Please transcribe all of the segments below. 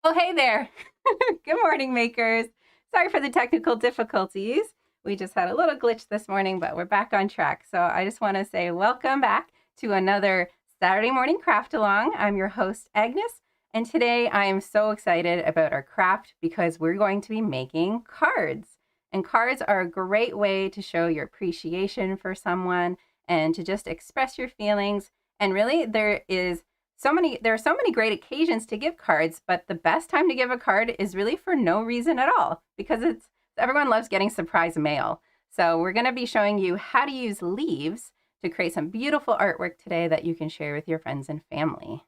Oh, hey there. Good morning, makers. Sorry for the technical difficulties. We just had a little glitch this morning, but we're back on track. So I just want to say welcome back to another Saturday morning craft along. I'm your host, Agnes, and today I am so excited about our craft because we're going to be making cards. And cards are a great way to show your appreciation for someone and to just express your feelings. And really, there are so many great occasions to give cards, but the best time to give a card is really for no reason at all because everyone loves getting surprise mail. So we're going to be showing you how to use leaves to create some beautiful artwork today that you can share with your friends and family.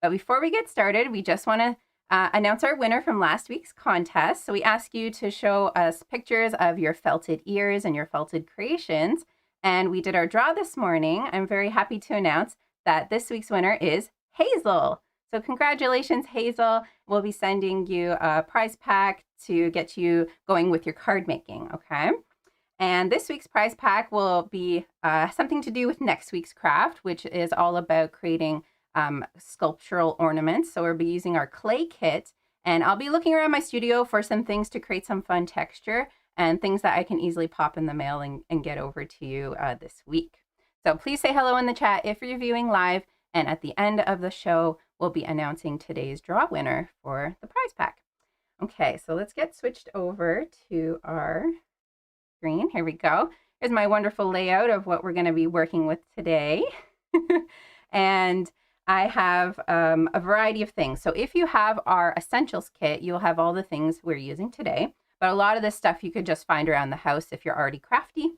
But before we get started, we just want to announce our winner from last week's contest. So we ask you to show us pictures of your felted ears and your felted creations. And we did our draw this morning. I'm very happy to announce that this week's winner is Hazel. So congratulations, Hazel. We'll be sending you a prize pack to get you going with your card making, okay? And this week's prize pack will be something to do with next week's craft, which is all about creating sculptural ornaments. So we'll be using our clay kit, and I'll be looking around my studio for some things to create some fun texture and things that I can easily pop in the mail and get over to you this week. So please say hello in the chat if you're viewing live. And at the end of the show, we'll be announcing today's draw winner for the prize pack. Okay, so let's get switched over to our screen. Here we go. Here's my wonderful layout of what we're going to be working with today. And I have a variety of things. So if you have our essentials kit, you'll have all the things we're using today. But a lot of this stuff you could just find around the house if you're already crafty.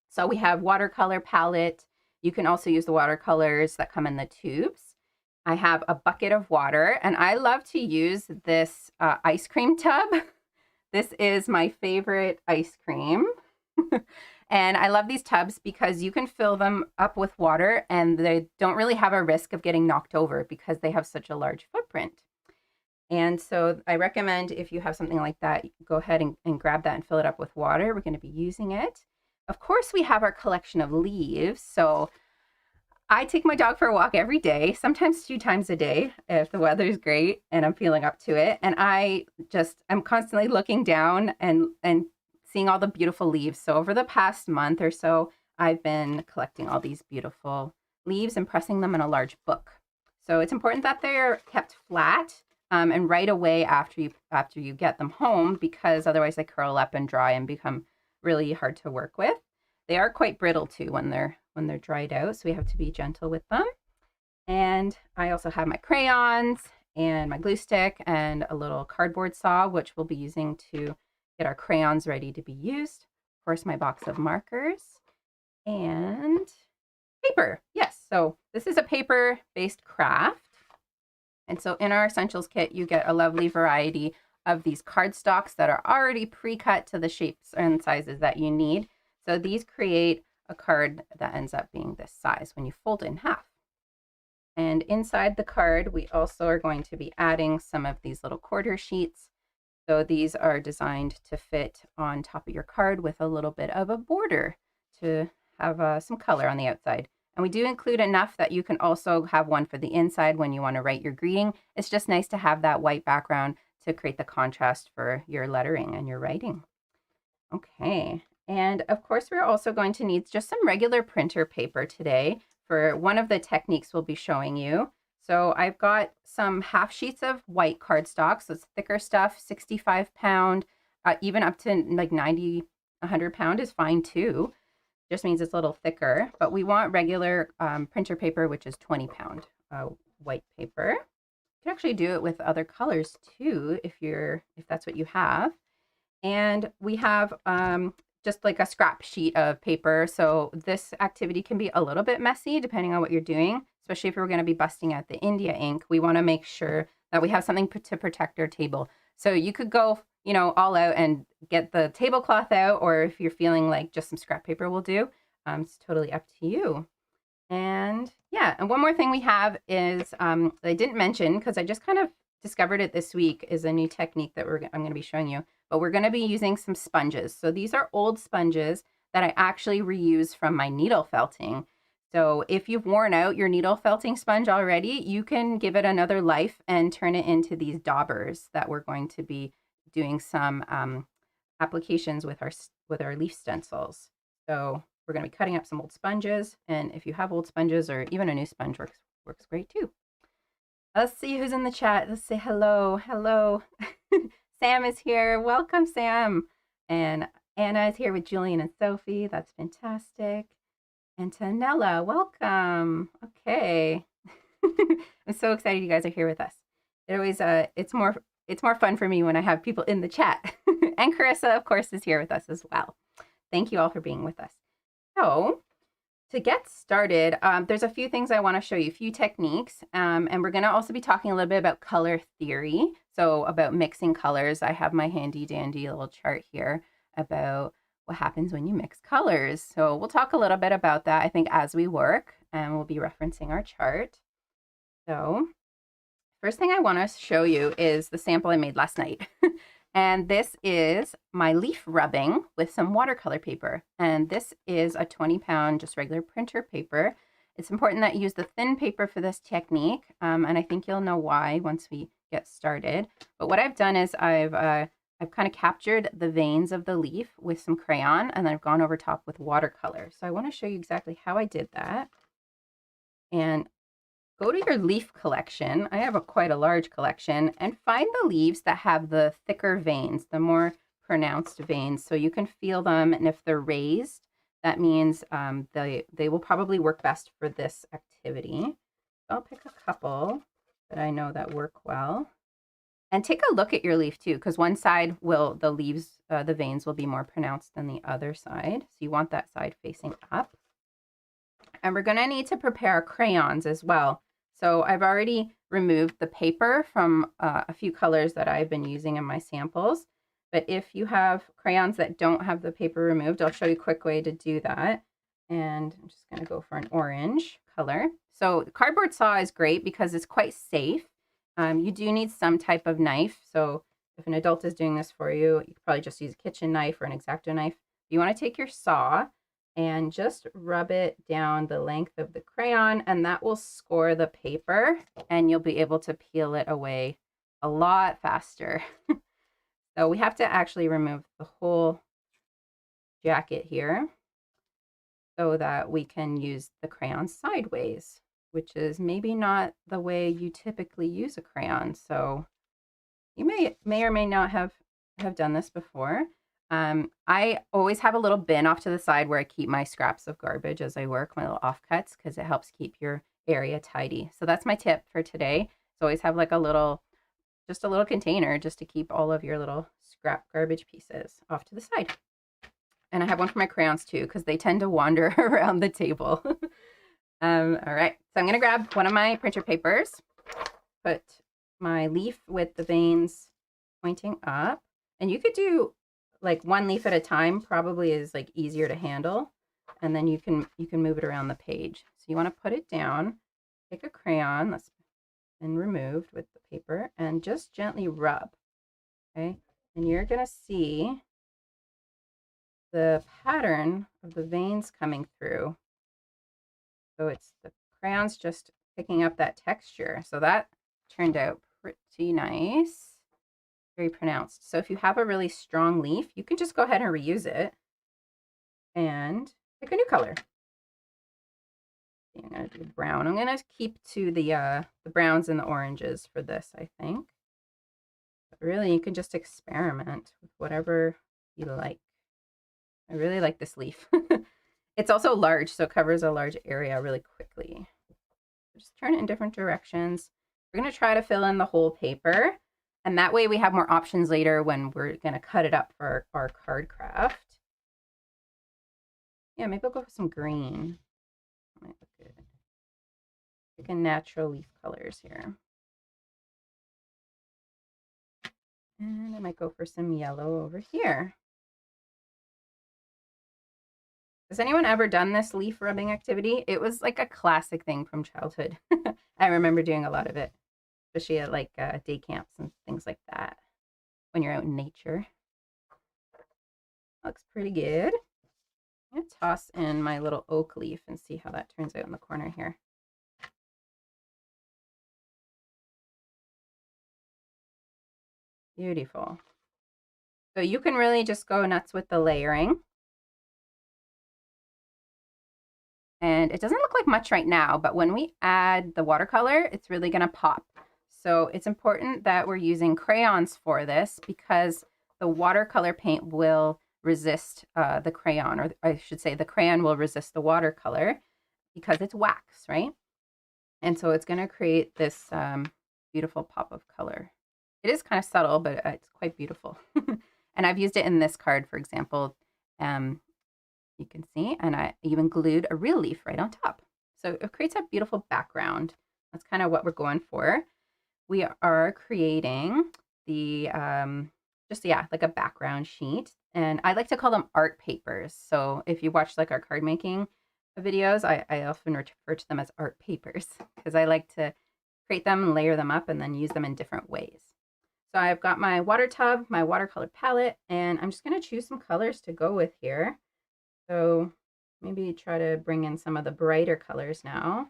So we have watercolor palette. You can also use the watercolors that come in the tubes. I have a bucket of water, and I love to use this ice cream tub. This is my favorite ice cream. And I love these tubs because you can fill them up with water and they don't really have a risk of getting knocked over because they have such a large footprint. And so I recommend if you have something like that, go ahead and grab that and fill it up with water. We're going to be using it. Of course, we have our collection of leaves. So I take my dog for a walk every day, sometimes 2 times a day if the weather's great and I'm feeling up to it. And I'm constantly looking down and seeing all the beautiful leaves. So over the past month or so, I've been collecting all these beautiful leaves and pressing them in a large book. So it's important that they're kept flat and right away after you get them home, because otherwise they curl up and dry and become really hard to work with. They are quite brittle too when they're dried out, so we have to be gentle with them. And I also have my crayons and my glue stick and a little cardboard saw, which we'll be using to get our crayons ready to be used. Of course, my box of markers and paper. Yes, so this is a paper-based craft. And so in our essentials kit, you get a lovely variety of these cardstocks that are already pre-cut to the shapes and sizes that you need. So these create a card that ends up being this size when you fold it in half. And inside the card, we also are going to be adding some of these little quarter sheets. So these are designed to fit on top of your card with a little bit of a border to have some color on the outside. And we do include enough that you can also have one for the inside when you want to write your greeting. It's just nice to have that white background to create the contrast for your lettering and your writing. Okay, and of course we're also going to need just some regular printer paper today for one of the techniques we'll be showing you. So I've got some half sheets of white cardstock, so it's thicker stuff, 65 pound, even up to like 90, 100 pound is fine too. Just means it's a little thicker, but we want regular printer paper, which is 20 pound white paper. You can actually do it with other colors too, if that's what you have. And we have just like a scrap sheet of paper. So this activity can be a little bit messy depending on what you're doing, especially if we're going to be busting out the India ink. We want to make sure that we have something to protect our table. So you could go, all out and get the tablecloth out, or if you're feeling like just some scrap paper will do, it's totally up to you. And yeah, and one more thing we have is I didn't mention because I just kind of discovered it this week, is a new technique that I'm going to be showing you. But we're going to be using some sponges. So these are old sponges that I actually reuse from my needle felting. So if you've worn out your needle felting sponge already, you can give it another life and turn it into these daubers that we're going to be doing some applications with our leaf stencils. So we're going to be cutting up some old sponges, and if you have old sponges or even a new sponge works great too. Let's see who's in the chat. Let's say hello. Hello. Sam is here. Welcome, Sam. And Anna is here with Julian and Sophie. That's fantastic. And Tanella, welcome. Okay. I'm so excited you guys are here with us. It always it's more fun for me when I have people in the chat. And Carissa, of course, is here with us as well. Thank you all for being with us. So to get started, there's a few things I want to show you, a few techniques, and we're going to also be talking a little bit about color theory. So about mixing colors. I have my handy dandy little chart here about what happens when you mix colors. So we'll talk a little bit about that, I think, as we work, and we'll be referencing our chart. So first thing I want to show you is the sample I made last night. And this is my leaf rubbing with some watercolor paper. And this is a 20-pound just regular printer paper. It's important that you use the thin paper for this technique. And I think you'll know why once we get started. But what I've done is I've kind of captured the veins of the leaf with some crayon, and then I've gone over top with watercolor. So I want to show you exactly how I did that. And go to your leaf collection. I have quite a large collection, and find the leaves that have the thicker veins, the more pronounced veins, so you can feel them. And if they're raised, that means they will probably work best for this activity. I'll pick a couple that I know that work well. And take a look at your leaf too, because one side the veins will be more pronounced than the other side. So you want that side facing up. And we're going to need to prepare crayons as well. So I've already removed the paper from a few colors that I've been using in my samples. But if you have crayons that don't have the paper removed, I'll show you a quick way to do that. And I'm just going to go for an orange color. So the cardboard saw is great because it's quite safe. You do need some type of knife. So if an adult is doing this for you, you could probably just use a kitchen knife or an X-Acto knife. You want to take your saw and just rub it down the length of the crayon, and that will score the paper, and you'll be able to peel it away a lot faster. So we have to actually remove the whole jacket here so that we can use the crayon sideways, which is maybe not the way you typically use a crayon. So you may or may not have done this before. I always have a little bin off to the side where I keep my scraps of garbage as I work, my little offcuts, because it helps keep your area tidy. So that's my tip for today. So always have like just a little container just to keep all of your little scrap garbage pieces off to the side. And I have one for my crayons too, because they tend to wander around the table. All right, so I'm going to grab one of my printer papers, put my leaf with the veins pointing up, and you could do like one leaf at a time, probably is like easier to handle, and then you can move it around the page. So you want to put it down, take a crayon that's been removed with the paper, and just gently rub. Okay, and you're going to see the pattern of the veins coming through. So it's the crayons just picking up that texture. So that turned out pretty nice. Very pronounced. So if you have a really strong leaf, you can just go ahead and reuse it and pick a new color. I'm going to do brown. I'm going to keep to the browns and the oranges for this, I think. But really, you can just experiment with whatever you like. I really like this leaf. It's also large, so it covers a large area really quickly. Just turn it in different directions. We're going to try to fill in the whole paper. And that way we have more options later when we're going to cut it up for our card craft. Yeah, maybe I'll go for some green. That might look good. Pick a natural leaf colors here. And I might go for some yellow over here. Has anyone ever done this leaf rubbing activity? It was like a classic thing from childhood. I remember doing a lot of it, especially at like day camps and things like that when you're out in nature. Looks pretty good. I'm going to toss in my little oak leaf and see how that turns out in the corner here. Beautiful. So you can really just go nuts with the layering. And it doesn't look like much right now, but when we add the watercolor, it's really going to pop. So it's important that we're using crayons for this because the watercolor paint will resist the crayon, or I should say the crayon will resist the watercolor because it's wax, right? And so it's going to create this beautiful pop of color. It is kind of subtle, but it's quite beautiful. And I've used it in this card, for example. You can see, and I even glued a real leaf right on top. So it creates a beautiful background. That's kind of what we're going for. We are creating the, like a background sheet. And I like to call them art papers. So if you watch like our card making videos, I often refer to them as art papers because I like to create them and layer them up and then use them in different ways. So I've got my water tub, my watercolor palette, and I'm just going to choose some colors to go with here. So maybe try to bring in some of the brighter colors now.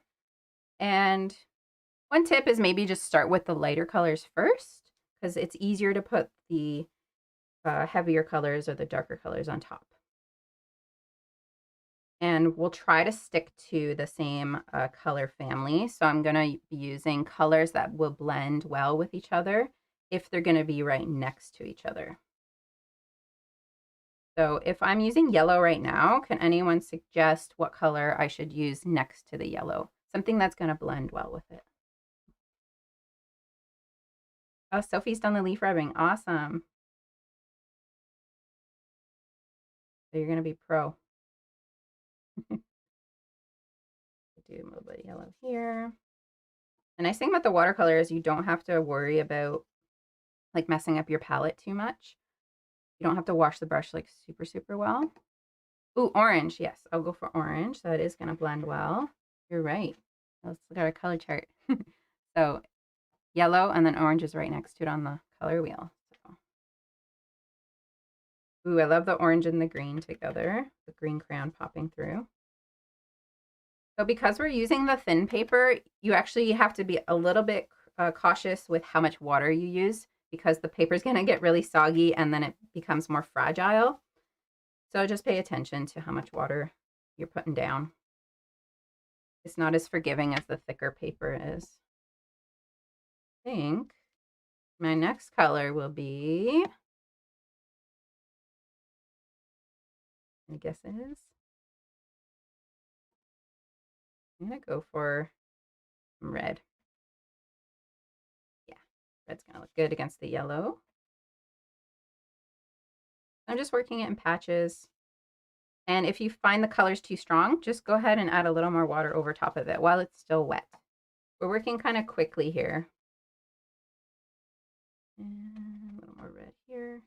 And one tip is maybe just start with the lighter colors first because it's easier to put the heavier colors or the darker colors on top. And we'll try to stick to the same color family. So I'm going to be using colors that will blend well with each other if they're going to be right next to each other. So if I'm using yellow right now, can anyone suggest what color I should use next to the yellow? Something that's going to blend well with it. Oh, Sophie's done the leaf rubbing. Awesome. So you're going to be pro. Do a little bit of yellow here. The nice thing about the watercolor is you don't have to worry about like messing up your palette too much. You don't have to wash the brush like super well. Ooh, orange. Yes, I'll go for orange. That is going to blend well. You're right. Let's look at our color chart. So yellow and then orange is right next to it on the color wheel. So. Ooh, I love the orange and the green together. The green crayon popping through. So because we're using the thin paper, you actually have to be a little bit cautious with how much water you use because the paper is going to get really soggy and then it becomes more fragile. So just pay attention to how much water you're putting down. It's not as forgiving as the thicker paper is. I think my next color will be, I guess it is. I'm going to go for red. Yeah, red's going to look good against the yellow. I'm just working it in patches. And if you find the colors too strong, just go ahead and add a little more water over top of it while it's still wet. We're working kind of quickly here. And a little more red here.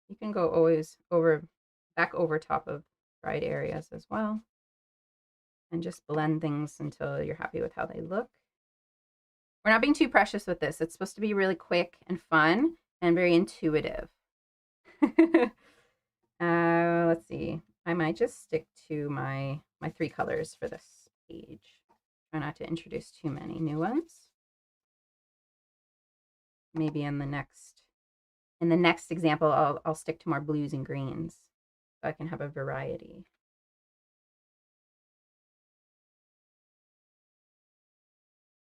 You can go always back over top of dried areas as well. And just blend things until you're happy with how they look. We're not being too precious with this. It's supposed to be really quick and fun and very intuitive. Let's see. I might just stick to my 3 colors for this page. Try not to introduce too many new ones. Maybe in the next example, I'll stick to more blues and greens so I can have a variety.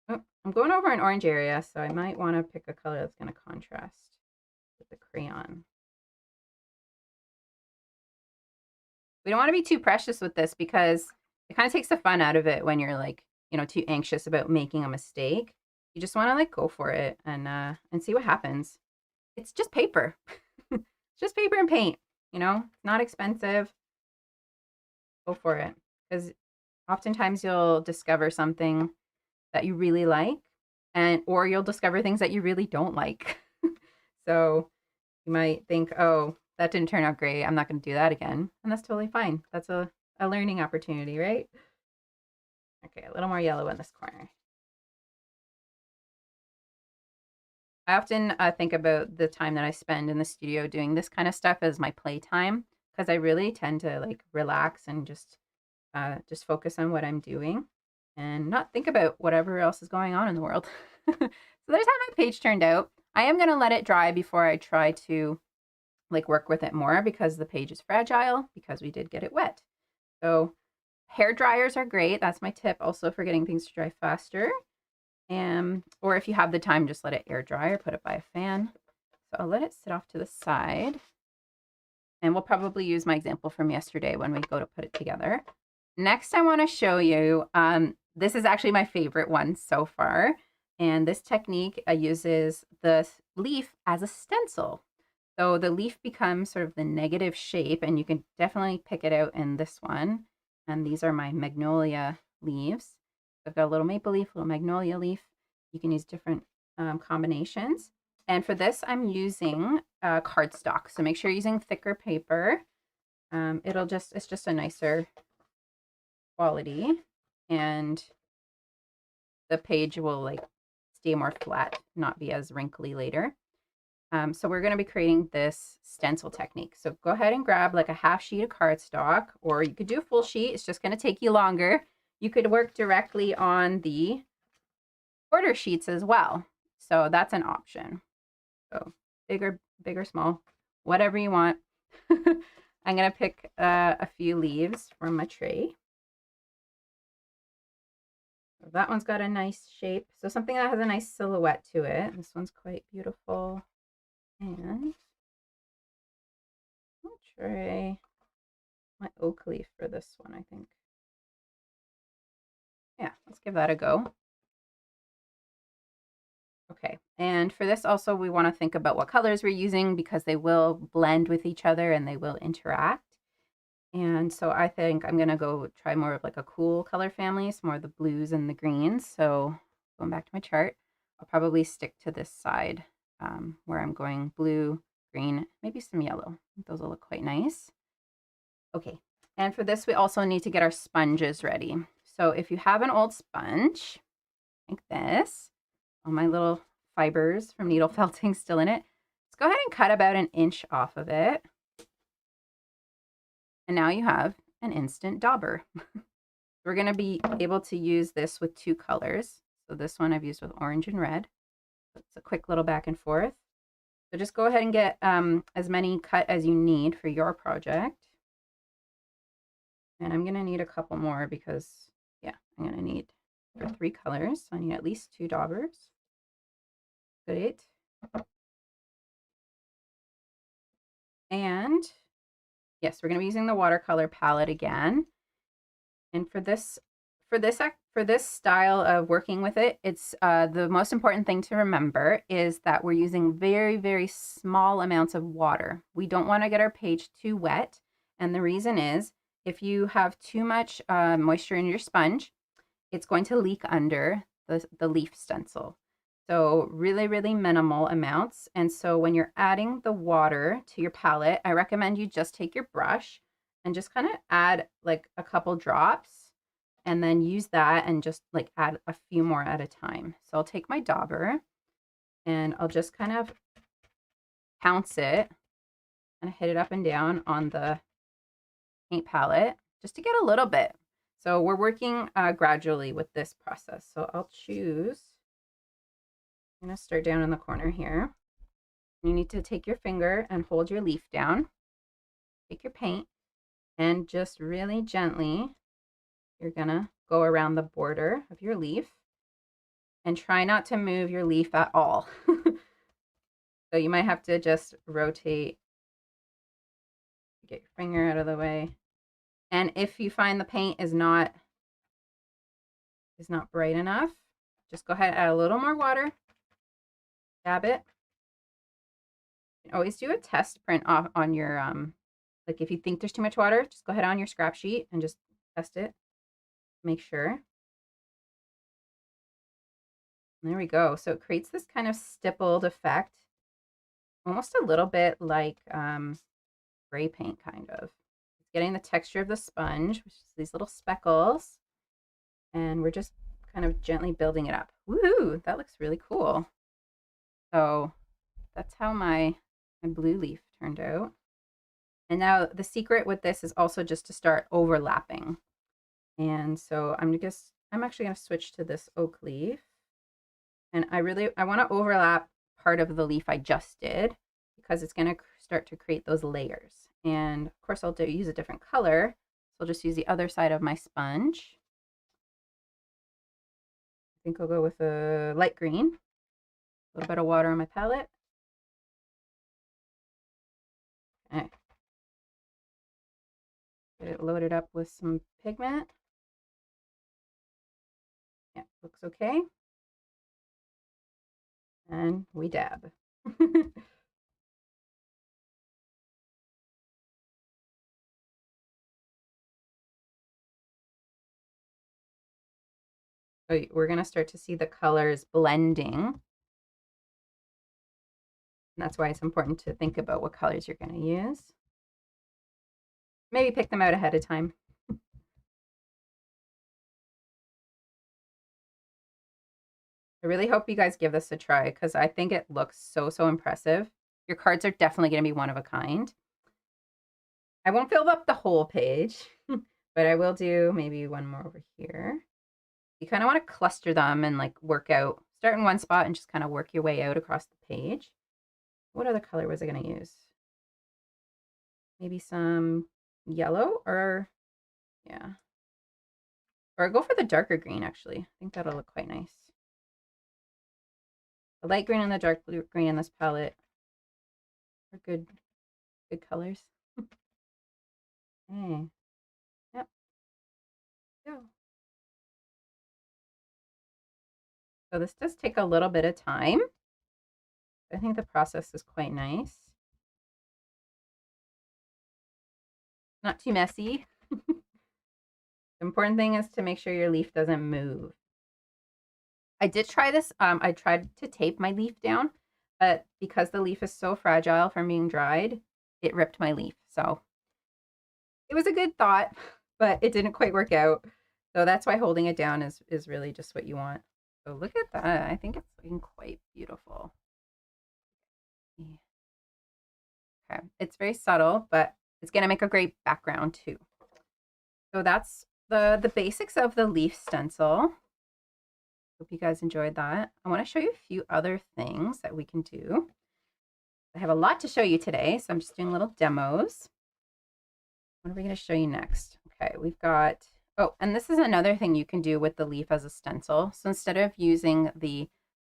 Oh, I'm going over an orange area, so I might want to pick a color that's going to contrast with the crayon. We don't want to be too precious with this because it kind of takes the fun out of it when you're like, too anxious about making a mistake. You just want to like go for it and see what happens. It's just paper. It's just paper and paint, not expensive. Go for it. Because oftentimes you'll discover something that you really like or you'll discover things that you really don't like. So you might think, oh, that didn't turn out great. I'm not going to do that again. And that's totally fine. That's a learning opportunity, right? Okay, a little more yellow in this corner. I often think about the time that I spend in the studio doing this kind of stuff as my playtime because I really tend to like relax and just focus on what I'm doing and not think about whatever else is going on in the world. So there's how my page turned out. I am going to let it dry before I try to like work with it more because the page is fragile because we did get it wet. So hair dryers are great. That's my tip also for getting things to dry faster. Or if you have the time, just let it air dry or put it by a fan. So I'll let it sit off to the side. And we'll probably use my example from yesterday when we go to put it together. Next, I want to show you, this is actually my favorite one so far. And this technique uses the leaf as a stencil. So the leaf becomes sort of the negative shape, and you can definitely pick it out in this one. And these are my magnolia leaves. I've got a little maple leaf, a little magnolia leaf. You can use different combinations. And for this, I'm using cardstock. So make sure you're using thicker paper. It's just a nicer quality. And the page will like stay more flat, not be as wrinkly later. So we're going to be creating this stencil technique. So go ahead and grab like a half sheet of cardstock, or you could do a full sheet. It's just going to take you longer. You could work directly on the order sheets as well. So that's an option. So big or small, whatever you want. I'm going to pick a few leaves from my tray. So that one's got a nice shape. So something that has a nice silhouette to it. This one's quite beautiful. And I'll try my oak leaf for this one, I think. Yeah, let's give that a go. Okay, and for this also we want to think about what colors we're using because they will blend with each other and they will interact. And so I think I'm going to go try more of like a cool color family, some more of the blues and the greens. So going back to my chart, I'll probably stick to this side where I'm going blue, green, maybe some yellow. Those will look quite nice. Okay, and for this we also need to get our sponges ready. So if you have an old sponge, like this, all my little fibers from needle felting still in it, let's go ahead and cut about an inch off of it. And now you have an instant dauber. We're going to be able to use this with two colors. So this one I've used with orange and red. It's a quick little back and forth. So just go ahead and get as many cut as you need for your project. And I'm going to need a couple more because, yeah, I'm going to need for 3 colors. So I need at least 2 daubers. Great. And yes, we're going to be using the watercolor palette again. And for this style of working with it, it's the most important thing to remember is that we're using very, very small amounts of water. We don't want to get our page too wet. And the reason is if you have too much moisture in your sponge, it's going to leak under the leaf stencil. So really, really minimal amounts. And so when you're adding the water to your palette, I recommend you just take your brush and just kind of add like a couple drops and then use that and just like add a few more at a time. So I'll take my dauber and I'll just kind of pounce it and hit it up and down on the paint palette just to get a little bit. So we're working gradually with this process. So I'll choose, I'm going to start down in the corner here. You need to take your finger and hold your leaf down. Take your paint and just really gently, you're going to go around the border of your leaf and try not to move your leaf at all. So you might have to just rotate, get your finger out of the way. And if you find the paint is not bright enough, just go ahead and add a little more water. Dab it. You can always do a test print off on your, like if you think there's too much water, just go ahead on your scrap sheet and just test it. Make sure. There we go. So it creates this kind of stippled effect, almost a little bit like spray paint kind of. It's getting the texture of the sponge, which is these little speckles. And we're just kind of gently building it up. Woohoo! That looks really cool. So that's how my blue leaf turned out. And now the secret with this is also just to start overlapping. And so I'm actually going to switch to this oak leaf. And I want to overlap part of the leaf I just did because it's going to start to create those layers. And of course I'll use a different color. So I'll just use the other side of my sponge. I think I'll go with a light green. A little bit of water on my palette. Okay. Get it loaded up with some pigment. Yeah, looks okay. And we dab. So we're going to start to see the colors blending. And that's why it's important to think about what colors you're going to use. Maybe pick them out ahead of time. I really hope you guys give this a try because I think it looks so impressive. Your cards are definitely going to be one of a kind. I won't fill up the whole page, but I will do maybe one more over here. You kind of want to cluster them and like work out. Start in one spot and just kind of work your way out across the page. What other color was I going to use? Maybe some yellow or, yeah. Or go for the darker green, actually. I think that'll look quite nice. The light green and the dark blue green in this palette are good colors. Okay. Yep. Go. So this does take a little bit of time. I think the process is quite nice. Not too messy. The important thing is to make sure your leaf doesn't move. I did try this. I tried to tape my leaf down, but because the leaf is so fragile from being dried, it ripped my leaf. So it was a good thought, but it didn't quite work out. So that's why holding it down is really just what you want. So look at that. I think it's looking quite beautiful. Okay. It's very subtle, but it's going to make a great background too. So that's the basics of the leaf stencil. Hope you guys enjoyed that. I want to show you a few other things that we can do. I have a lot to show you today, so I'm just doing little demos. What are we going to show you next? Okay, we've got, oh, and this is another thing you can do with the leaf as a stencil. So instead of using the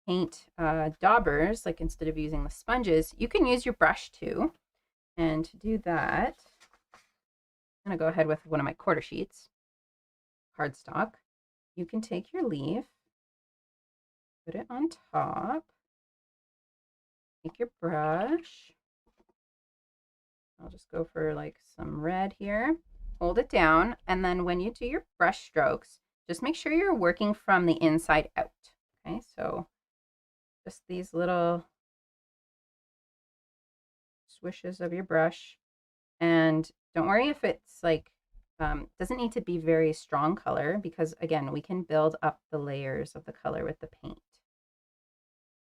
paint daubers, like instead of using the sponges, you can use your brush too. And to do that, I'm going to go ahead with one of my quarter sheets, cardstock. You can take your leaf, put it on top, take your brush. I'll just go for like some red here. Hold it down, and then when you do your brush strokes, just make sure you're working from the inside out. Okay, so just these little swishes of your brush. And don't worry if it's like, doesn't need to be very strong color because again, we can build up the layers of the color with the paint.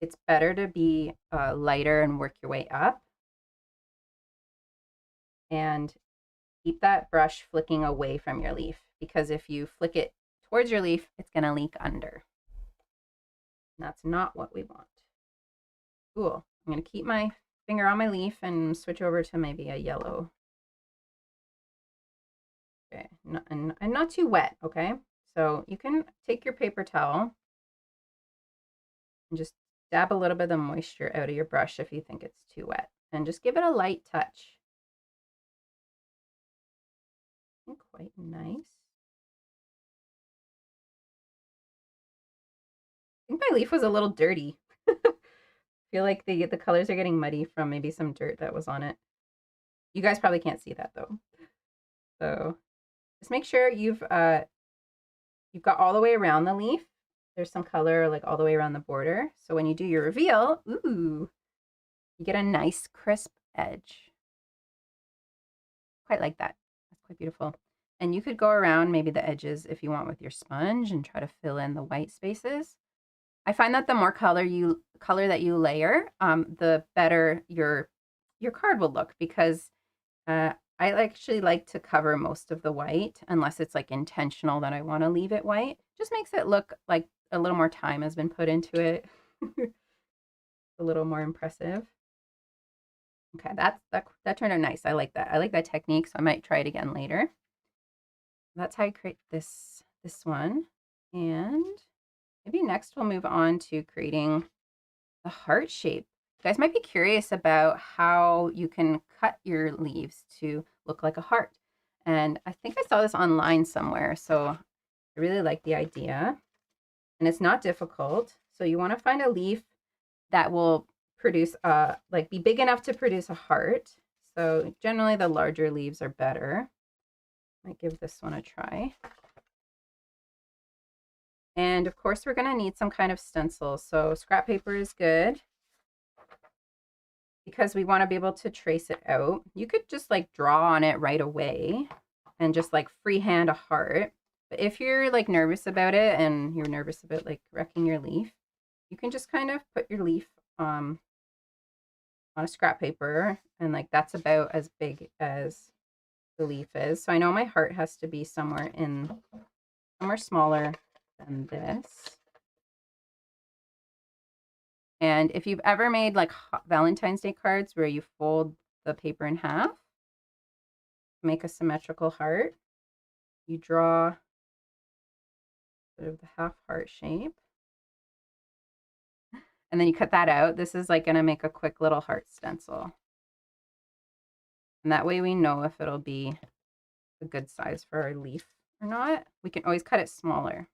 It's better to be lighter and work your way up. And keep that brush flicking away from your leaf because if you flick it towards your leaf, it's going to leak under. And that's not what we want. Cool. I'm going to keep my finger on my leaf and switch over to maybe a yellow. Okay, and not too wet, okay? So you can take your paper towel and just dab a little bit of moisture out of your brush if you think it's too wet. And just give it a light touch. Quite nice. I think my leaf was a little dirty. I feel like the colors are getting muddy from maybe some dirt that was on it. You guys probably can't see that though. So just make sure you've got all the way around the leaf. There's some color like all the way around the border. So when you do your reveal, ooh, you get a nice crisp edge. Quite like that. That's quite beautiful. And you could go around maybe the edges if you want with your sponge and try to fill in the white spaces. I find that the more color that you layer, the better your card will look because I actually like to cover most of the white unless it's like intentional that I want to leave it white. Just makes it look like a little more time has been put into it. A little more impressive. Okay, that turned out nice. I like that. I like that technique, so I might try it again later. That's how I create this one. And maybe next we'll move on to creating the heart shape. You guys might be curious about how you can cut your leaves to look like a heart. And I think I saw this online somewhere, so I really like the idea. And it's not difficult. So you want to find a leaf that will produce like be big enough to produce a heart. So generally the larger leaves are better. Might give this one a try. And of course we're going to need some kind of stencil. So scrap paper is good because we want to be able to trace it out. You could just like draw on it right away and just like freehand a heart. But if you're like nervous about it and you're nervous about like wrecking your leaf, you can just kind of put your leaf on a scrap paper, and like that's about as big as the leaf is. So I know my heart has to be somewhere smaller than this. And if you've ever made like Valentine's Day cards where you fold the paper in half, make a symmetrical heart, you draw sort of the half heart shape, and then you cut that out. This is like going to make a quick little heart stencil. And that way we know if it'll be a good size for our leaf or not. We can always cut it smaller.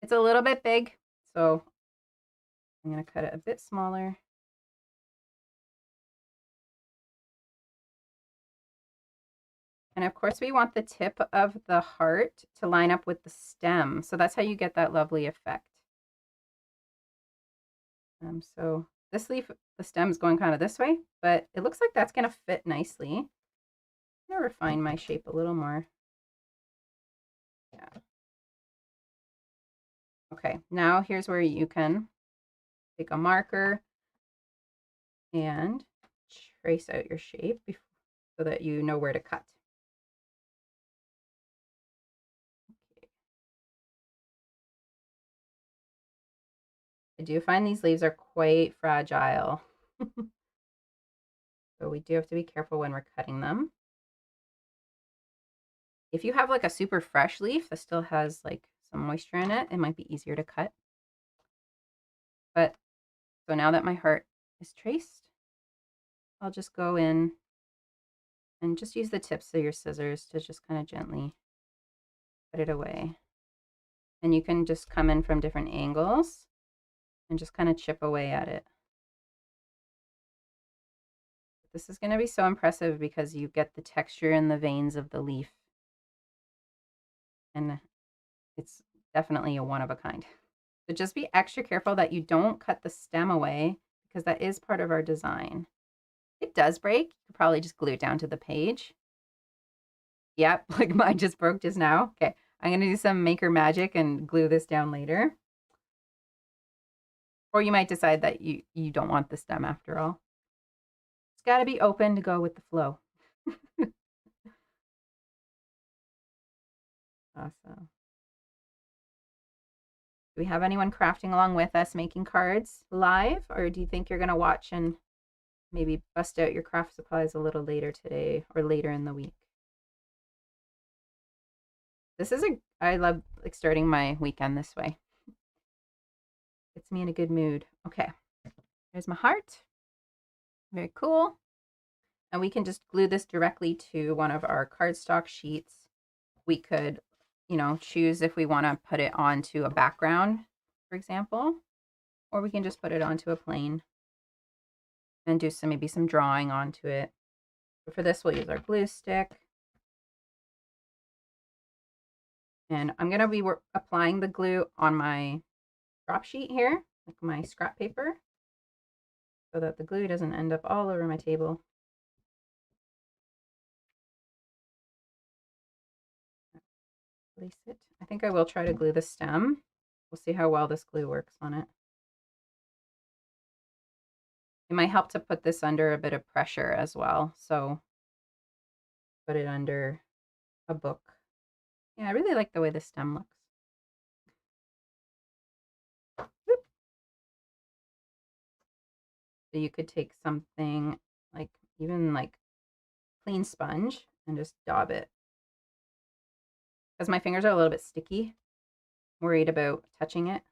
It's a little bit big, so I'm going to cut it a bit smaller. And of course we want the tip of the heart to line up with the stem. So that's how you get that lovely effect. So this leaf, the stem's going kind of this way, but it looks like that's going to fit nicely. I'm going to refine my shape a little more. Yeah. Okay, now here's where you can take a marker and trace out your shape so that you know where to cut. Okay. I do find these leaves are quite fragile. So we do have to be careful when we're cutting them. If you have like a super fresh leaf that still has like some moisture in it, it might be easier to cut. But so now that my heart is traced, I'll just go in and just use the tips of your scissors to just kind of gently put it away. And you can just come in from different angles and just kind of chip away at it. This is going to be so impressive because you get the texture in the veins of the leaf. And it's definitely a one of a kind. So just be extra careful that you don't cut the stem away because that is part of our design. It does break. You could probably just glue it down to the page. Yep, like mine just broke just now. Okay, I'm going to do some maker magic and glue this down later. Or you might decide that you don't want the stem after all. It's got to be open to go with the flow. Awesome. Do we have anyone crafting along with us making cards live? Or do you think you're going to watch and maybe bust out your craft supplies a little later today or later in the week? I love like starting my weekend this way. Gets me in a good mood. Okay, there's my heart. Very cool. And we can just glue this directly to one of our cardstock sheets. We could, choose if we want to put it onto a background, for example, or we can just put it onto a plane and do maybe some drawing onto it. But for this, we'll use our glue stick. And I'm going to be applying the glue on my drop sheet here, like my scrap paper, so that the glue doesn't end up all over my table. Place it. I think I will try to glue the stem. We'll see how well this glue works on it. it might help to put this under a bit of pressure as well. So put it under a book. Yeah, I really like the way the stem looks. Whoop. So you could take something like even like clean sponge and just daub it. Because my fingers are a little bit sticky. Worried about touching it,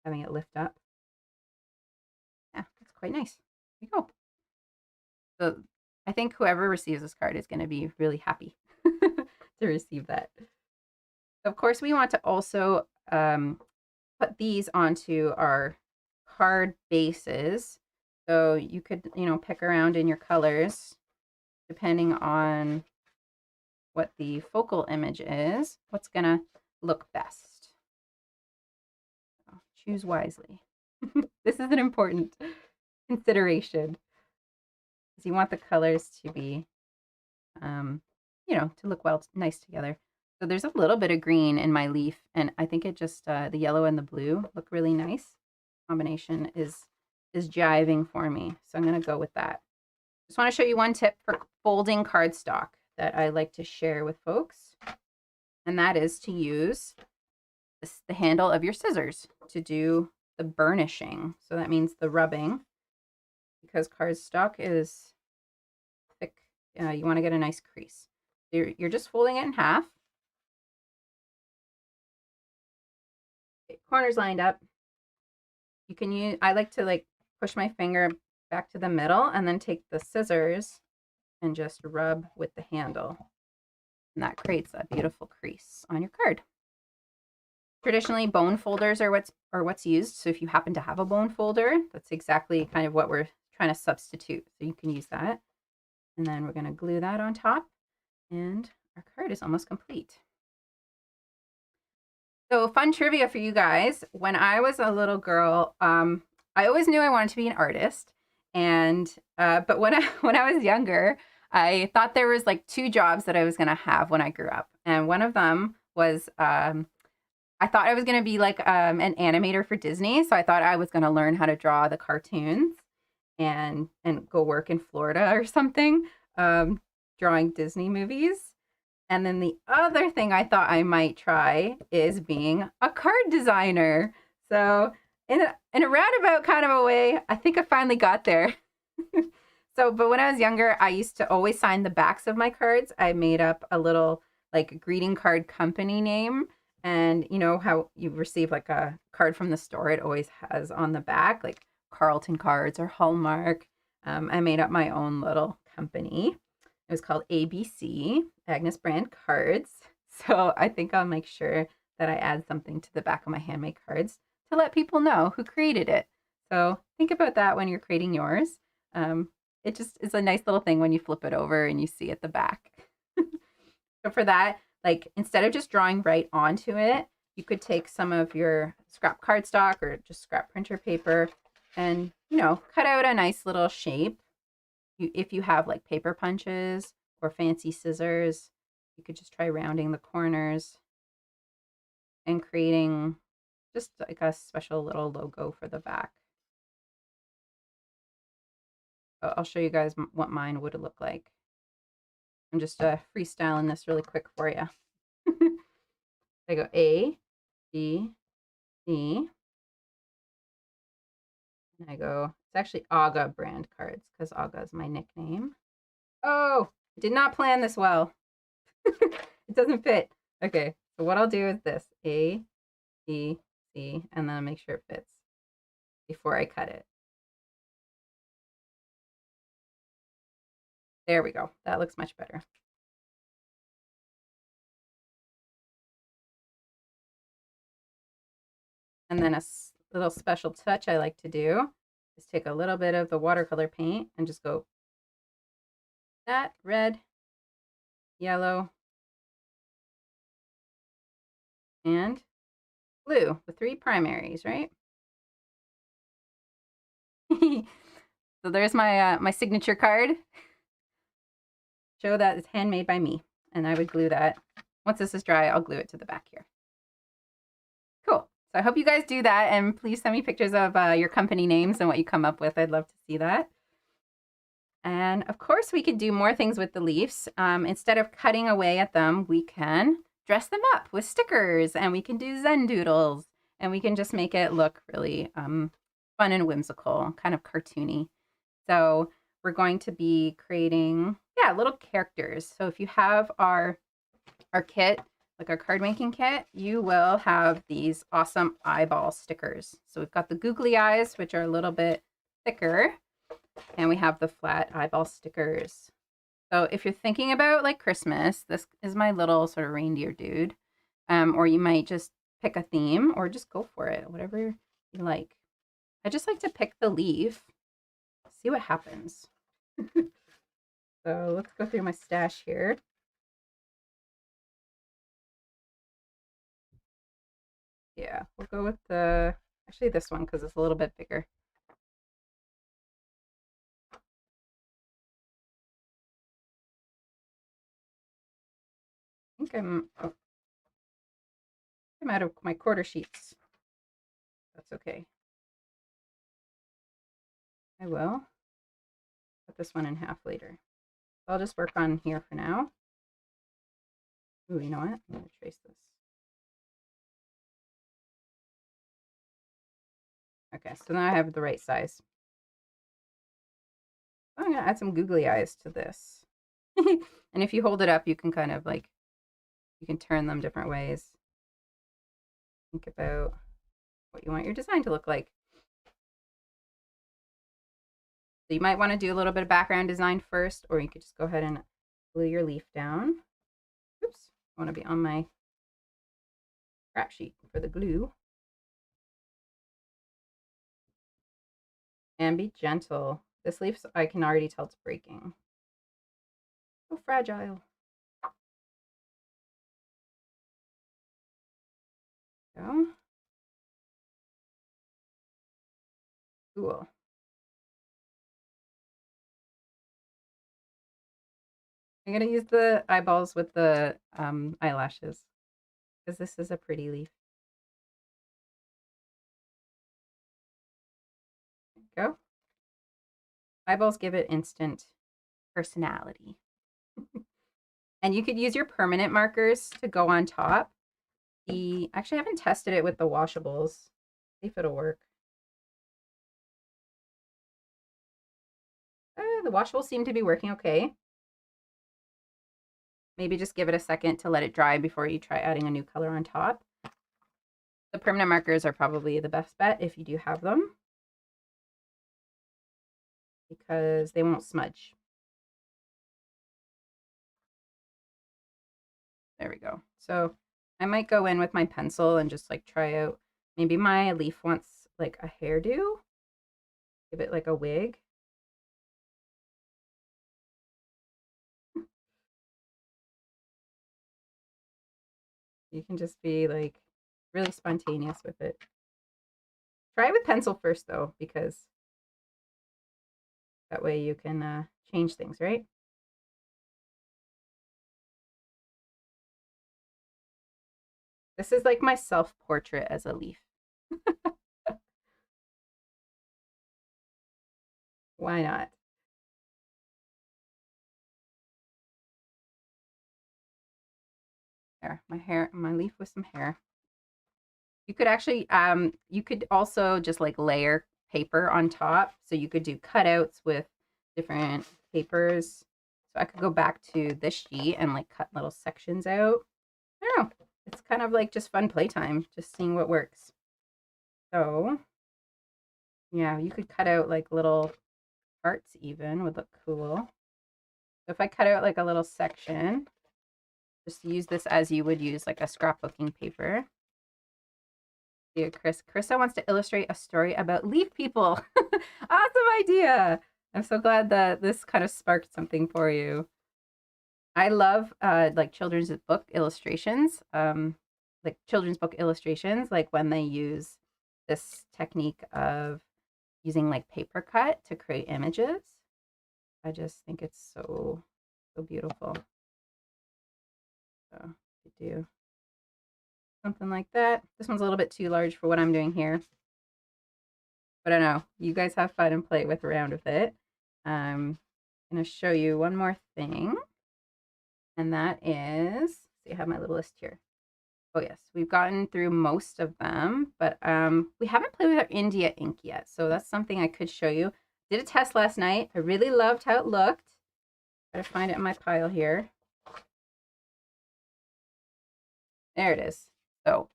having it lift up. Yeah, that's quite nice. There you go. So I think whoever receives this card is going to be really happy to receive that. Of course, we want to also put these onto our card bases. So you could, pick around in your colors depending on what the focal image is, what's going to look best. So choose wisely. This is an important consideration. Because you want the colors to be, to look nice together. So there's a little bit of green in my leaf, and I think it just, the yellow and the blue look really nice. Combination is jiving for me, so I'm going to go with that. Just want to show you one tip for folding cardstock that I like to share with folks, and that is to use the handle of your scissors to do the burnishing. So that means the rubbing, because cardstock is thick. You want to get a nice crease. You're just folding it in half. Okay, corners lined up. You can use, I like to push my finger back to the middle and then take the scissors and just rub with the handle. And that creates a beautiful crease on your card. Traditionally, bone folders are what's used. So if you happen to have a bone folder, that's exactly kind of what we're trying to substitute. So you can use that. And then we're going to glue that on top, and our card is almost complete. So fun trivia for you guys. When I was a little girl, I always knew I wanted to be an artist. And but when I was younger, I thought there was like 2 jobs that I was going to have when I grew up. And one of them was I thought I was going to be like an animator for Disney. So I thought I was going to learn how to draw the cartoons and go work in Florida or something, drawing Disney movies. And then the other thing I thought I might try is being a card designer. So in a roundabout kind of a way, I think I finally got there. But when I was younger, I used to always sign the backs of my cards. I made up a little greeting card company name. And you know how you receive like a card from the store, it always has on the back like Carlton Cards or Hallmark. I made up my own little company. It was called ABC, Agnes Brand Cards. So I think I'll make sure that I add something to the back of my handmade cards to let people know who created it. So think about that when you're creating yours. It just is a nice little thing when you flip it over and you see at the back. So for that, instead of just drawing right onto it, you could take some of your scrap cardstock or just scrap printer paper and, cut out a nice little shape. If you have paper punches or fancy scissors, you could just try rounding the corners and creating just a special little logo for the back. I'll show you guys what mine would look like. I'm just freestyling this really quick for you. I go A, B, C. And I go, it's actually Aga brand cards because Aga is my nickname. Oh, I did not plan this well. It doesn't fit. Okay, so what I'll do is this. A, B, C, and then I'll make sure it fits before I cut it. There we go. That looks much better. And then a little special touch I like to do is take a little bit of the watercolor paint and just go that red, yellow, and blue, the 3 primaries, right? So there's my my signature card. Show that it's handmade by me, and I would glue that. Once this is dry, I'll glue it to the back here. Cool. So I hope you guys do that, and please send me pictures of your company names and what you come up with. I'd love to see that. And of course, we could do more things with the leaves. Instead of cutting away at them, we can dress them up with stickers, and we can do Zen doodles, and we can just make it look really fun and whimsical, kind of cartoony. So we're going to be creating, little characters. So if you have our kit, like our card making kit, you will have these awesome eyeball stickers. So we've got the googly eyes, which are a little bit thicker, and we have the flat eyeball stickers. So if you're thinking about like Christmas, this is my little sort of reindeer dude. Or you might just pick a theme or just go for it, whatever you like. I just like to pick the leaf, see what happens. So let's go through my stash here. Yeah, we'll go with actually this one because it's a little bit bigger. I think I'm out of my quarter sheets. That's okay. I will cut this one in half later. I'll just work on here for now. Ooh, you know what? I'm going to trace this. Okay, so now I have the right size. I'm going to add some googly eyes to this. And if you hold it up, you can kind of like, you can turn them different ways. Think about what you want your design to look like. So you might want to do a little bit of background design first, or you could just go ahead and glue your leaf down. Oops, I want to be on my scrap sheet for the glue. And be gentle. This leaf, I can already tell it's breaking. So fragile. Go. Cool. I'm going to use the eyeballs with the eyelashes because this is a pretty leaf. There you go. Eyeballs give it instant personality. And you could use your permanent markers to go on top. Actually, I haven't tested it with the washables. See if it'll work. The washables seem to be working okay. Maybe just give it a second to let it dry before you try adding a new color on top. The permanent markers are probably the best bet if you do have them, because they won't smudge. There we go. So I might go in with my pencil and just like try out, maybe my leaf wants like a hairdo. Give it like a wig. You can just be like really spontaneous with it. Try it with pencil first though, because that way you can change things, right? This is like my self-portrait as a leaf. Why not? There, my leaf with some hair. You could actually, you could also just like layer paper on top. So you could do cutouts with different papers. So I could go back to this sheet and like cut little sections out. I don't know. It's kind of like just fun playtime, just seeing what works. So yeah, you could cut out like little parts even, would look cool. So if I cut out like a little section, just use this as you would use like a scrapbooking paper. Yeah, Carissa wants to illustrate a story about leaf people. Awesome idea. I'm so glad that this kind of sparked something for you. I love like children's book illustrations, like when they use this technique of using like paper cut to create images. I just think it's so beautiful. So you do something like that. This one's a little bit too large for what I'm doing here. But I don't know, you guys have fun and play with around with it. I'm going to show you one more thing. And that is, see, I have my little list here. Oh yes, we've gotten through most of them, but we haven't played with our India ink yet. So that's something I could show you. Did a test last night. I really loved how it looked. Try to find it in my pile here. There it is. So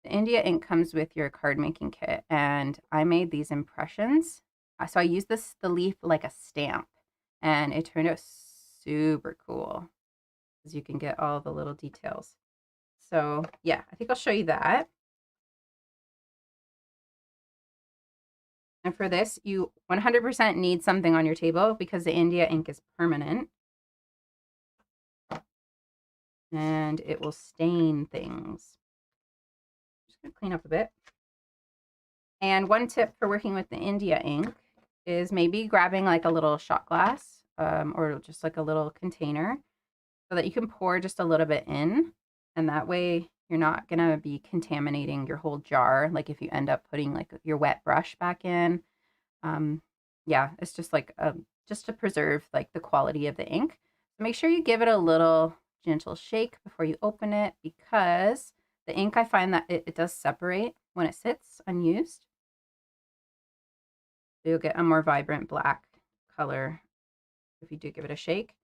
the India ink comes with your card making kit, and I made these impressions. So I used the leaf like a stamp, and it turned out super cool because you can get all the little details. So yeah, I think I'll show you that. And for this, you 100% need something on your table because the India ink is permanent. And it will stain things. Just gonna clean up a bit. And one tip for working with the India ink is maybe grabbing like a little shot glass or just like a little container so that you can pour just a little bit in. And that way you're not gonna be contaminating your whole jar. Like if you end up putting like your wet brush back in. Yeah, it's just like just to preserve like the quality of the ink. So make sure you give it a little gentle shake before you open it because the ink, I find that it does separate when it sits unused. So you'll get a more vibrant black color if you do give it a shake.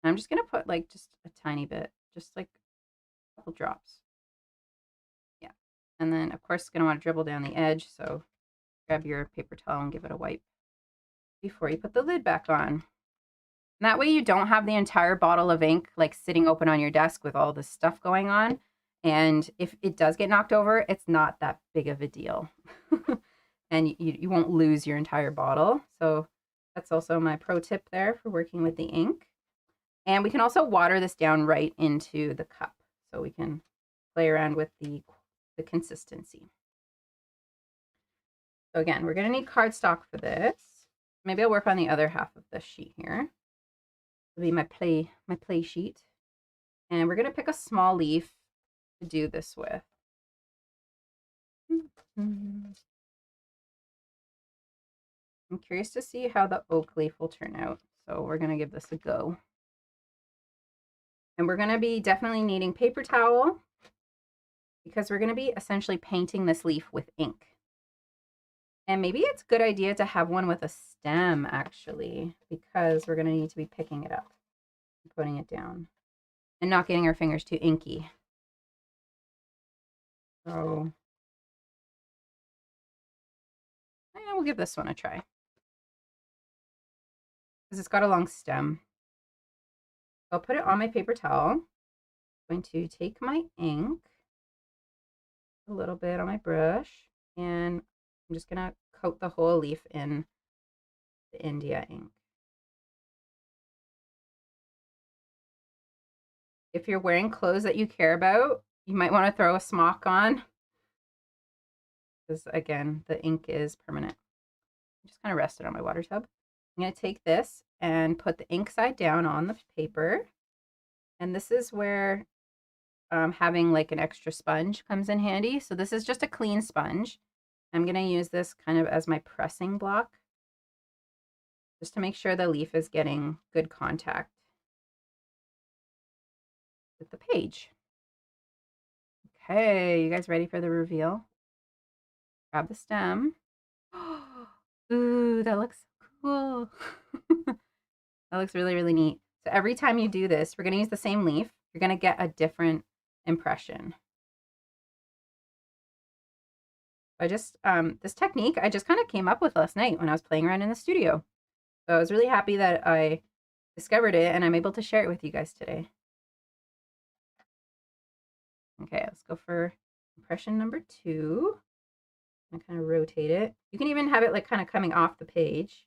And I'm just gonna put like just a tiny bit, just like a couple drops. Yeah, and then of course gonna want to dribble down the edge. So grab your paper towel and give it a wipe before you put the lid back on. And that way you don't have the entire bottle of ink like sitting open on your desk with all this stuff going on. And if it does get knocked over, it's not that big of a deal. And you won't lose your entire bottle. So that's also my pro tip there for working with the ink. And we can also water this down right into the cup. So we can play around with the consistency. So again, we're going to need cardstock for this. Maybe I'll work on the other half of this sheet here. It'll be my play sheet. And we're going to pick a small leaf to do this with. I'm curious to see how the oak leaf will turn out. So we're going to give this a go. And we're going to be definitely needing paper towel because we're going to be essentially painting this leaf with ink. And maybe it's a good idea to have one with a stem, actually, because we're going to need to be picking it up and putting it down and not getting our fingers too inky. So yeah, we'll give this one a try because it's got a long stem. I'll put it on my paper towel. I'm going to take my ink, a little bit on my brush, and I'm just going to coat the whole leaf in the India ink. If you're wearing clothes that you care about, you might want to throw a smock on because, again, the ink is permanent. Just kind of rest it on my water tub. I'm going to take this and put the ink side down on the paper. And this is where having like an extra sponge comes in handy. So this is just a clean sponge. I'm going to use this kind of as my pressing block just to make sure the leaf is getting good contact with the page. Okay, you guys ready for the reveal? Grab the stem. Ooh, that looks cool. That looks really, really neat. So every time you do this, we're going to use the same leaf. You're going to get a different impression. This technique, I just kind of came up with last night when I was playing around in the studio. So I was really happy that I discovered it and I'm able to share it with you guys today. Okay, let's go for impression number 2. I'm gonna kind of rotate it. You can even have it like kind of coming off the page.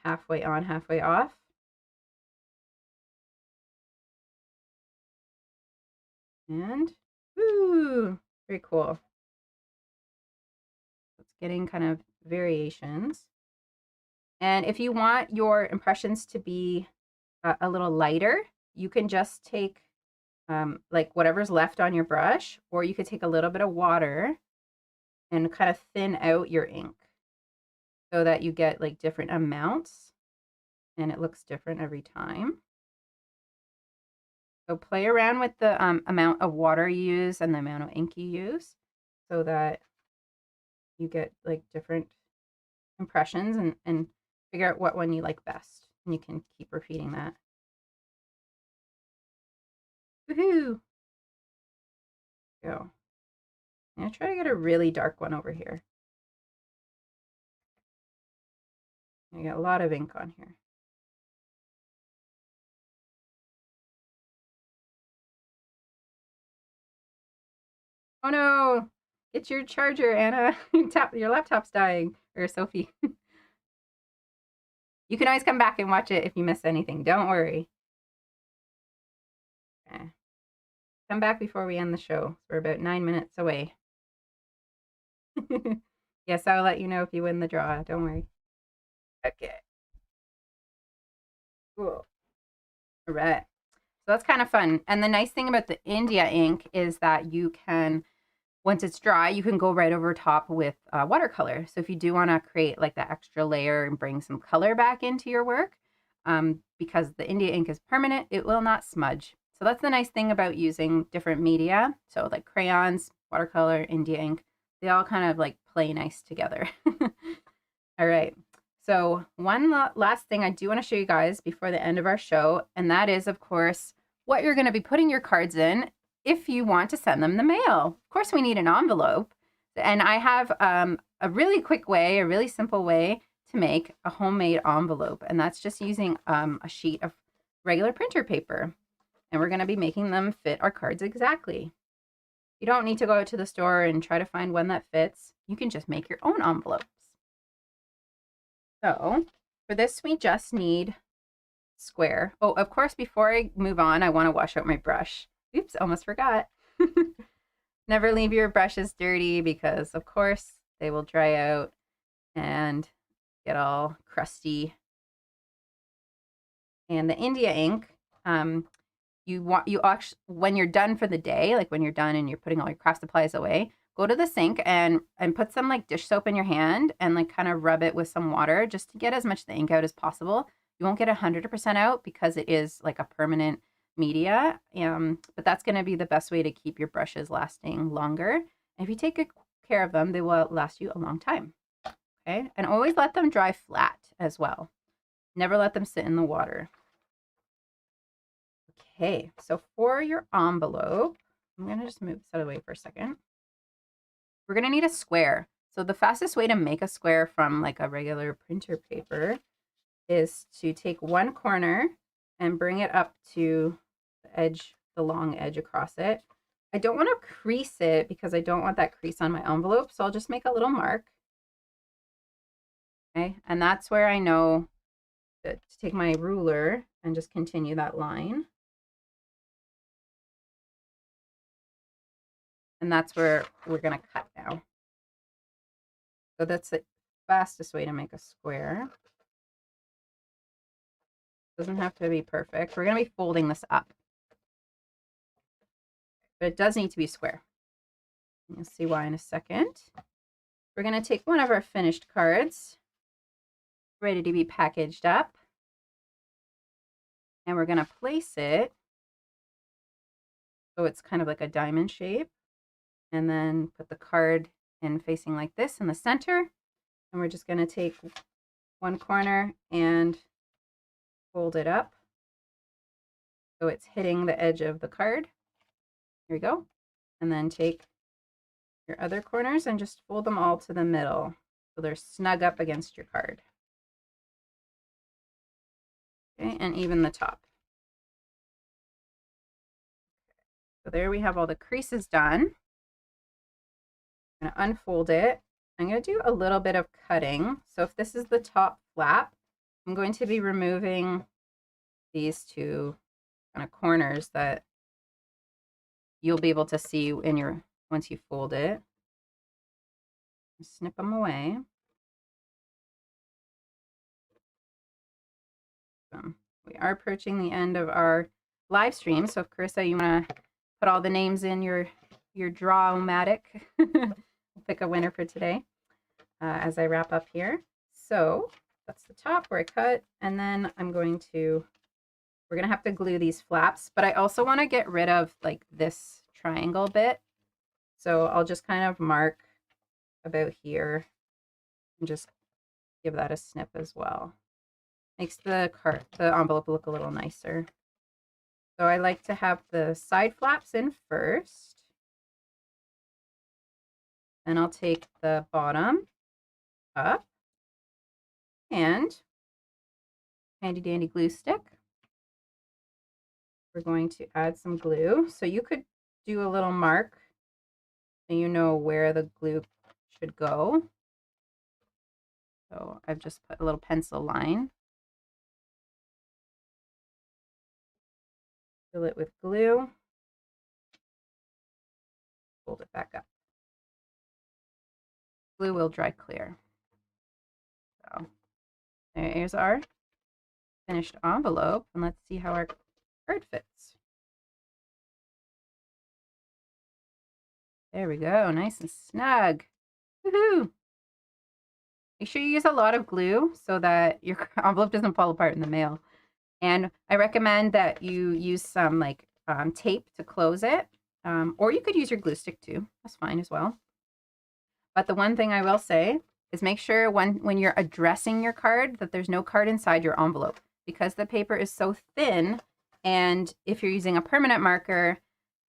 Halfway on, halfway off. And, ooh, very cool. It's getting kind of variations. And if you want your impressions to be a little lighter, you can just take like whatever's left on your brush, or you could take a little bit of water and kind of thin out your ink so that you get like different amounts and it looks different every time. So play around with the amount of water you use and the amount of ink you use so that you get like different impressions and figure out what one you like best. And you can keep repeating that. Woohoo! Go. I'm gonna try to get a really dark one over here. I got a lot of ink on here. Oh no! Get your charger, Anna. Your laptop's dying. Or Sophie. You can always come back and watch it if you miss anything. Don't worry. Okay. Come back before we end the show. We're about 9 minutes away. Yes, I'll let you know if you win the draw. Don't worry. Okay. Cool. All right. So that's kind of fun. And the nice thing about the India ink is that you can, once it's dry, you can go right over top with watercolor. So if you do want to create like that extra layer and bring some color back into your work, because the India ink is permanent, it will not smudge. So that's the nice thing about using different media. So like crayons, watercolor, India ink, they all kind of like play nice together. All right. So one last thing I do want to show you guys before the end of our show, and that is, of course, what you're going to be putting your cards in if you want to send them the mail. Of course, we need an envelope. And I have a really quick way, a really simple way to make a homemade envelope. And that's just using a sheet of regular printer paper. And we're going to be making them fit our cards exactly. You don't need to go out to the store and try to find one that fits. You can just make your own envelopes. So for this, we just need square. Oh, of course, before I move on, I want to wash out my brush. Oops, almost forgot. Never leave your brushes dirty because, of course, they will dry out and get all crusty. And the India ink, you actually, when you're done for the day, like when you're done and you're putting all your craft supplies away, go to the sink and put some like dish soap in your hand and like kind of rub it with some water just to get as much of the ink out as possible. You won't get 100% out because it is like a permanent media, but that's going to be the best way to keep your brushes lasting longer. And if you take good care of them, they will last you a long time. Okay, and always let them dry flat as well. Never let them sit in the water. Okay, so for your envelope, I'm going to just move this out of the way for a second. We're going to need a square. So the fastest way to make a square from like a regular printer paper is to take one corner and bring it up to the edge, the long edge across it. I don't want to crease it because I don't want that crease on my envelope. So I'll just make a little mark. Okay, and that's where I know to take my ruler and just continue that line. And that's where we're going to cut now. So that's the fastest way to make a square. Doesn't have to be perfect. We're going to be folding this up. But it does need to be square. You'll see why in a second. We're going to take one of our finished cards, ready to be packaged up. And we're going to place it so it's kind of like a diamond shape. And then put the card in facing like this in the center. And we're just going to take one corner and fold it up so it's hitting the edge of the card. Here we go. And then take your other corners and just fold them all to the middle so they're snug up against your card. Okay, and even the top. So there we have all the creases done. I'm going to unfold it. I'm going to do a little bit of cutting. So if this is the top flap, I'm going to be removing these two kind of corners that you'll be able to see in your once you fold it. Snip them away. We are approaching the end of our live stream. So if Carissa, you want to put all the names in your draw-o-matic, we'll pick a winner for today as I wrap up here. So that's the top where I cut, and then we're going to have to glue these flaps, but I also want to get rid of like this triangle bit. So I'll just kind of mark about here and just give that a snip as well. Makes the envelope look a little nicer. So I like to have the side flaps in first. Then I'll take the bottom up and handy dandy glue stick. We're going to add some glue. So you could do a little mark so you know where the glue should go. So I've just put a little pencil line. Fill it with glue. Fold it back up. Glue will dry clear. So there's our finished envelope, and let's see how our card fits. There we go, nice and snug. Woohoo! Make sure you use a lot of glue so that your envelope doesn't fall apart in the mail. And I recommend that you use some like tape to close it, or you could use your glue stick too. That's fine as well. But the one thing I will say is make sure when you're addressing your card that there's no card inside your envelope, because the paper is so thin, and if you're using a permanent marker,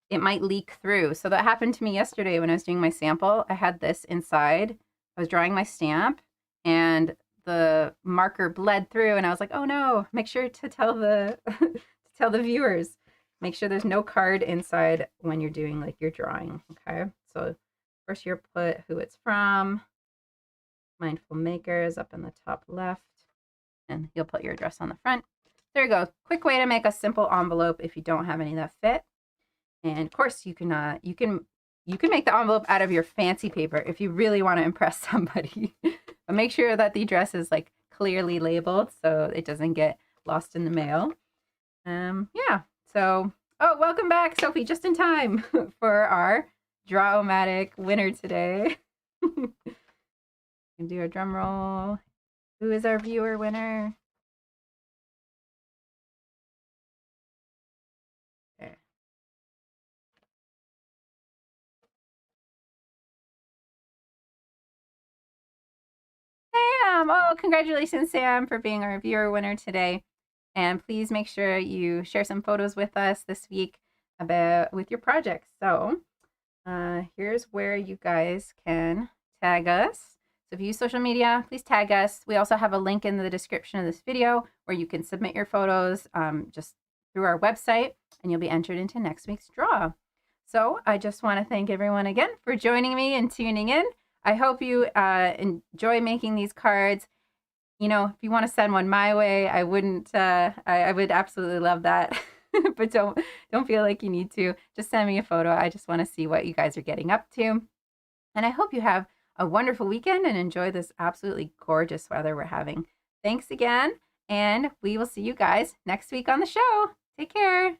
it might leak through. So that happened to me yesterday when I was doing my sample. I had this inside. I was drawing my stamp, and the marker bled through, and I was like, oh no, make sure to tell the tell the viewers, make sure there's no card inside when you're doing like your drawing. Okay, so first you put who it's from, Mindful Makers up in the top left, and you'll put your address on the front. There you go. Quick way to make a simple envelope if you don't have any that fit. And of course you can make the envelope out of your fancy paper if you really want to impress somebody. But make sure that the address is like clearly labeled so it doesn't get lost in the mail. Yeah. So, oh, welcome back, Sophie, just in time for our Draw-O-Matic winner today. And do a drum roll. Who is our viewer winner? Okay. Sam! Oh, congratulations, Sam, for being our viewer winner today. And please make sure you share some photos with us this week with your projects. So here's where you guys can tag us. So if you use social media, please tag us. We also have a link in the description of this video where you can submit your photos just through our website, and you'll be entered into next week's draw. So I just want to thank everyone again for joining me and tuning in. I hope you enjoy making these cards. You know, if you want to send one my way, I would absolutely love that. But don't feel like you need to. Just send me a photo. I just want to see what you guys are getting up to. And I hope you have a wonderful weekend and enjoy this absolutely gorgeous weather we're having. Thanks again, and we will see you guys next week on the show. Take care.